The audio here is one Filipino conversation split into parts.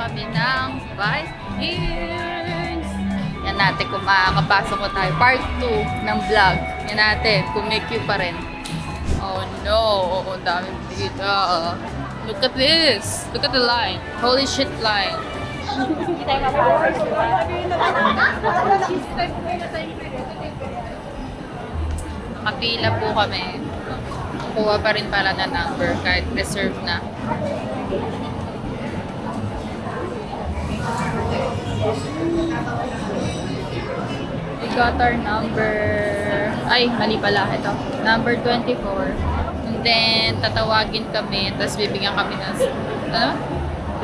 kami ng Vikings. Yan natin kung makakapasok ko tayo. Part 2 ng vlog. Yan natin kung may queue pa rin. Oh no, ang daming dito. Look at this. Look at the line. Holy shit line. Nakapila po kami. Kuha pa rin pala na number kahit reserve na. We got our number. Ay, mali pala ito. Number 24. And then, tatawagin kami. Tapos, bibigyan kami ng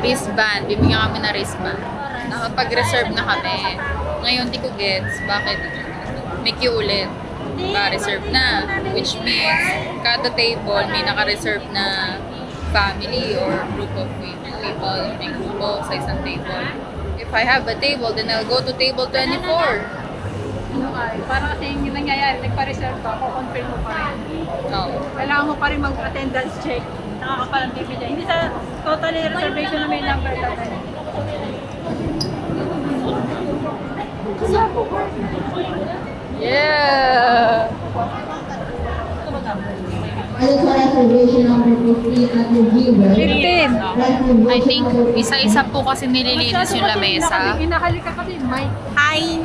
wristband. Bibigyan kami ng wristband. Nakapag-reserve na kami. Ngayon, di ko gets. Bakit? May queue ulit. Reserve na. Which means, kada table, may naka-reserve na family or group of people. May grupo sa isang table. If I have a table, then I'll go to table 24. Parang kasi yung nangyayari, nagpa-reserve ka, confirm mo pa rin. No. Kailangan mo pa rin mag-attendance check. Nakakapalang bibigyan. Hindi sa total reservation na may number talaga. Yeah! Reservation number 15 at the viewer. 15! I think, isa-isa po kasi nililinis yung lamesa. Inahalika kasi, Mike. Hi!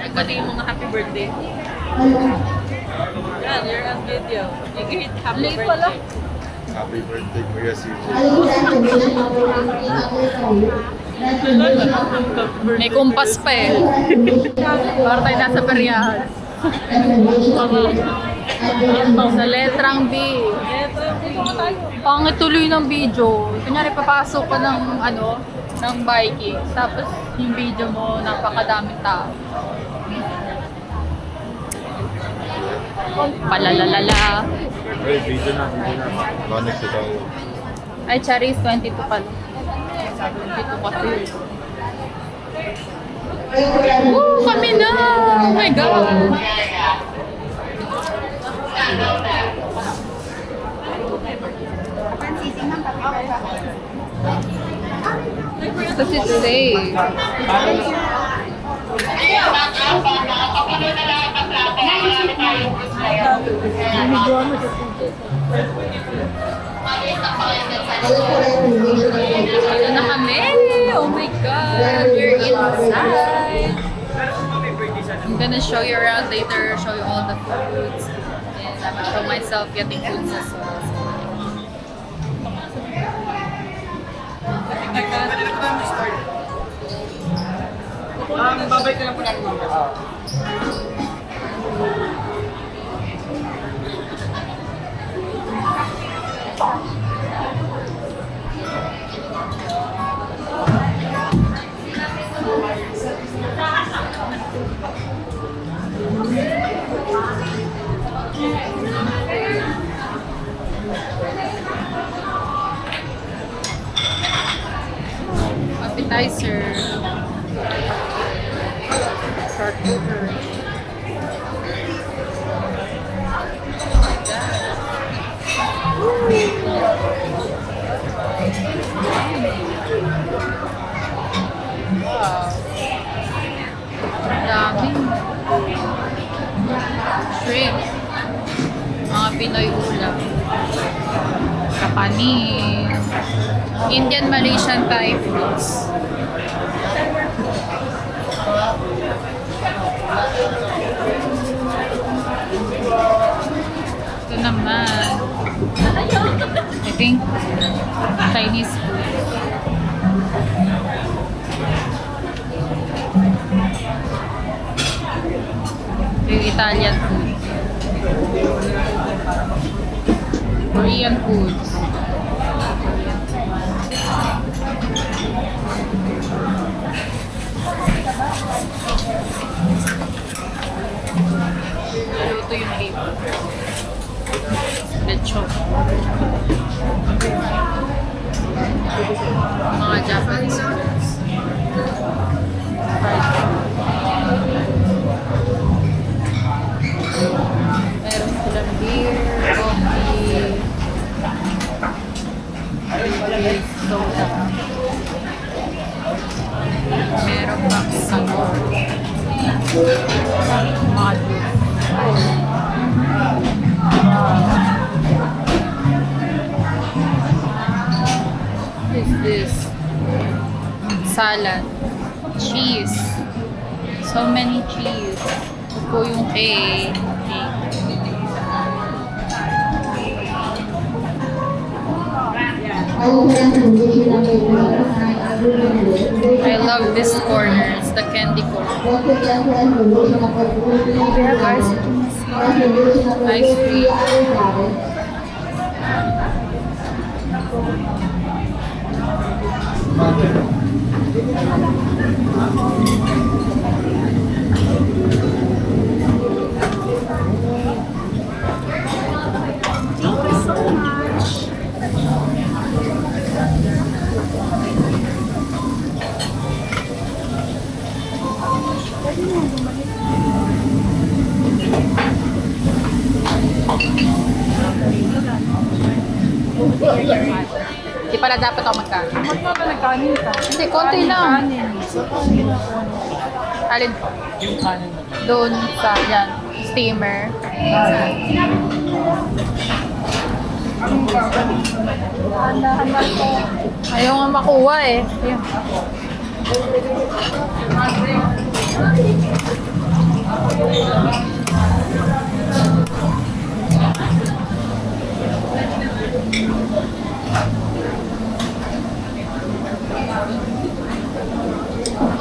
Nagbatiin mo nga happy birthday. Yan, you're on video. You greet happy birthday. Happy birthday, Kuya CJ. Reservation number 15 at the viewer. May kumpas pa eh. Para tayo nasa peryahan. Sa letrang B. Pangit tuloy ng video. Kunyari papasok ka ng ng biking. Tapos yung video mo, napakadaming tao. Palalalala. Hey, video na. Connect sa tayo. Ay, Charis, 22 pala. 22 kasi. Woo! Kami na! Oh my God! Kasi safe. Ito na kami! Oh my God! We're inside! I'm gonna show you around later, show you all the foods. And I'm gonna show myself getting foods as well. Babalik ka lang po natin mamaya. Appetizer. Charcuterie. Wow. Daming shrimp. Mga Pinoy ulam. Kapanin. Indian, Malaysian, Thai foods. Ito naman. I think Chinese food. Ito yung Italian food. Korean foods. Ito yung beef. Lechon. Mga Japanese foods. Meron silang beer, coffee, soda. What is this? Salad. Cheese. So many cheese. Ito po yung cake. I love this corner. It's the candy corner. We have ice cream. Hindi pala dapat ako magkain. Ba't ba ka nagkanin ka? Hindi, konti lang. Kanin. Alin po? Doon sa, yan, steamer. Handa-handa ko. Ayaw nga makuha eh. Ayun.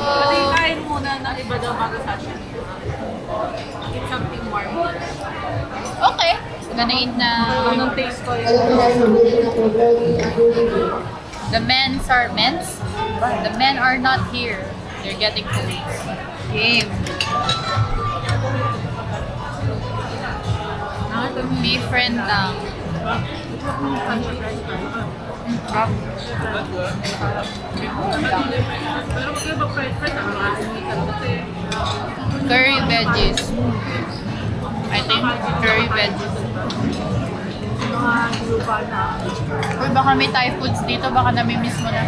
Pwede kain muna ng iba daw bago sashimi. It's something warm. Okay. Gonna eat na. Anong taste ko yun? The men are not here. They're getting food. Game. Be friend lang. Pero kung ba fried kasi Curry veggies. I think curry veggies. mga lupa na Uy, baka may Thai foods dito. Baka nami-miss mo na.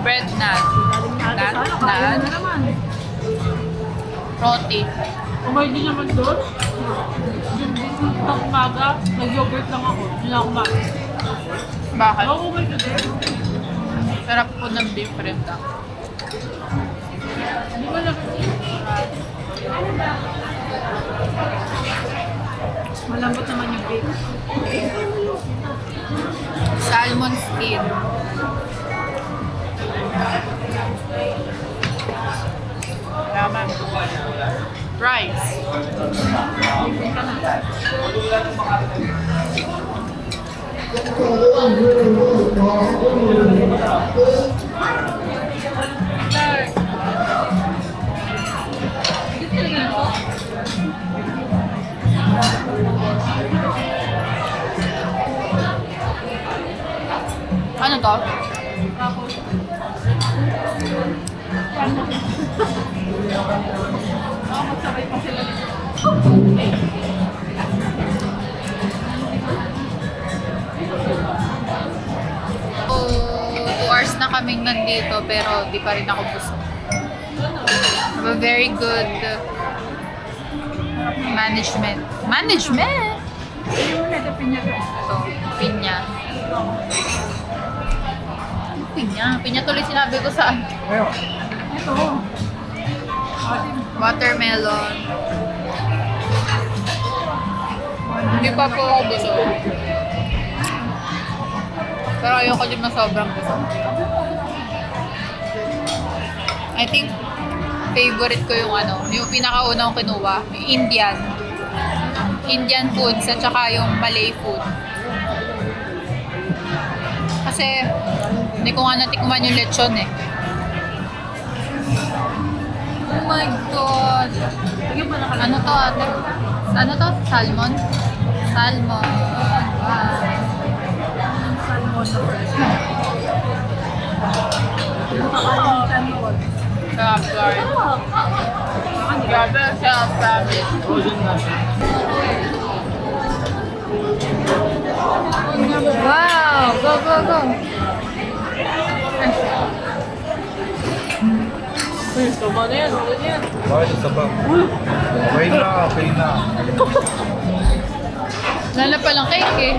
Bread naan. natin sana, kain na naman. Roti. Kumain din naman doon. Yung ng umaga, nag-yogurt lang ako. Hindi na ako kumain. Bakit? Oo, kumain ka din. Sarap po ng beef rendang. Hindi ko lang. Malambot naman yung bake. Salmon skin. Yaman. Rice. Ano to? Magsabay pa sila nito. 2 hours na kaming nandito pero di pa rin ako busog. Have a very good management. Management? Yung na, pinya ka. Ito, pinya. Pinya? Pinya tuloy sinabi ko sa Ito. watermelon. Hindi pa po ako busog. Pero ayoko din na sobrang busog. I think favorite ko yung yung pinakaunang kinuha, yung Indian foods at saka yung Malay food. Kasi hindi ko nga natikman yung lechon eh. Oh my God! Ano to ate? Ano to? Salmon? Salmon. Wow. Salmon na fresh. Nakakain salmon. Sarap, guys. Grabe, sarap, promise. Wow! Go, go, go! Tama na yan, okay na yan. Bakit isa pa? Okay na, okay na. Lala pa lang cake eh.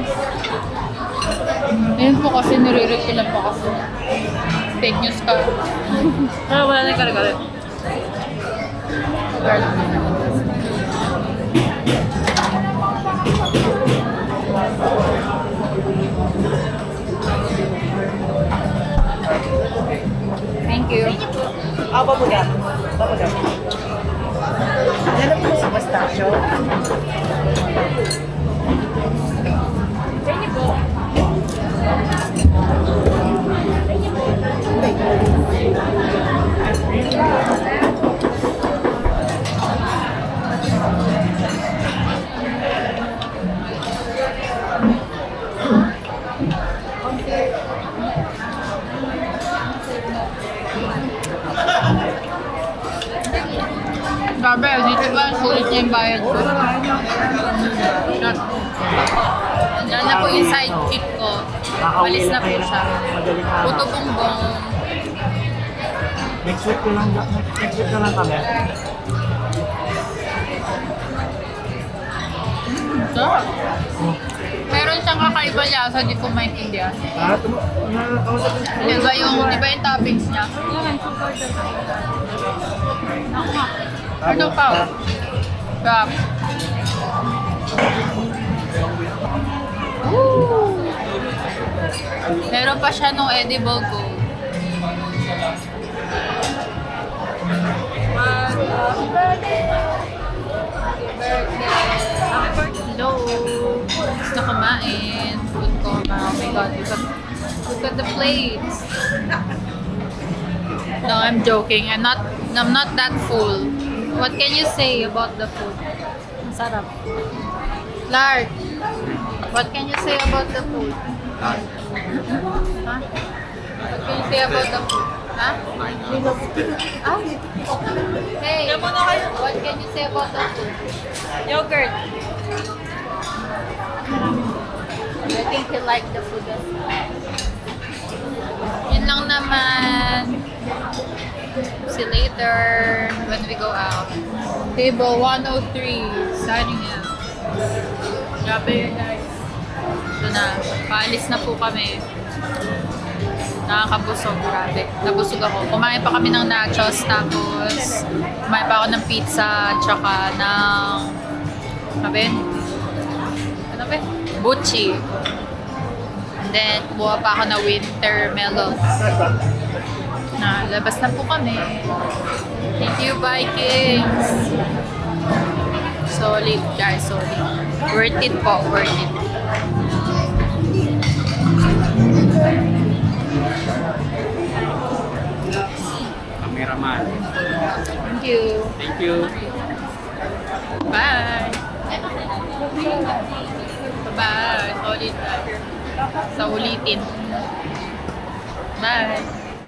Ayun po kasi nire-refill pa kasi. Fake news ka. Ah, wala na yung kare-kare. Thank you. Papagat. Papagat. Alam mo sa pistachio? Grabe, dito ba? Sulit niya yung bayad ko. Yan na po yung sidekick ko. Walis na po siya. Puto bongbong. Next week na lang kami. Sarap. Meron siyang kakaiba lasa, di ko maintindihan. Di ba yung toppings niya? Ano pa? Crab. Woo! Meron pa siya nung edible gold. Hello! Gusto kumain. Food coma. Oh my god, look at the plates. No, I'm joking. I'm not that full. What can you say about the food? Masarap. Lark, what can you say about the food? Huh? What can you say about the food? Huh? Ah? Hey, what can you say about the food? Yogurt. I think he liked the food as well. Yun lang naman. See you later when we go out. Table 103, signing out. Grabe yun guys. Ito na, paalis na po kami. Nakakabusog, grabe. Nabusog ako. Kumain pa kami ng nachos, tapos kumain pa ako ng pizza, tsaka ng... Ano ba? Buchi. And then, kumuha pa ako ng winter melons. Labas na po kami. Thank you, Vikings! Solid, guys. Solid. Worth it po. Worth it. Cameraman. Thank you. Thank you. Bye! Bye! Solid. Sa ulitin. Bye!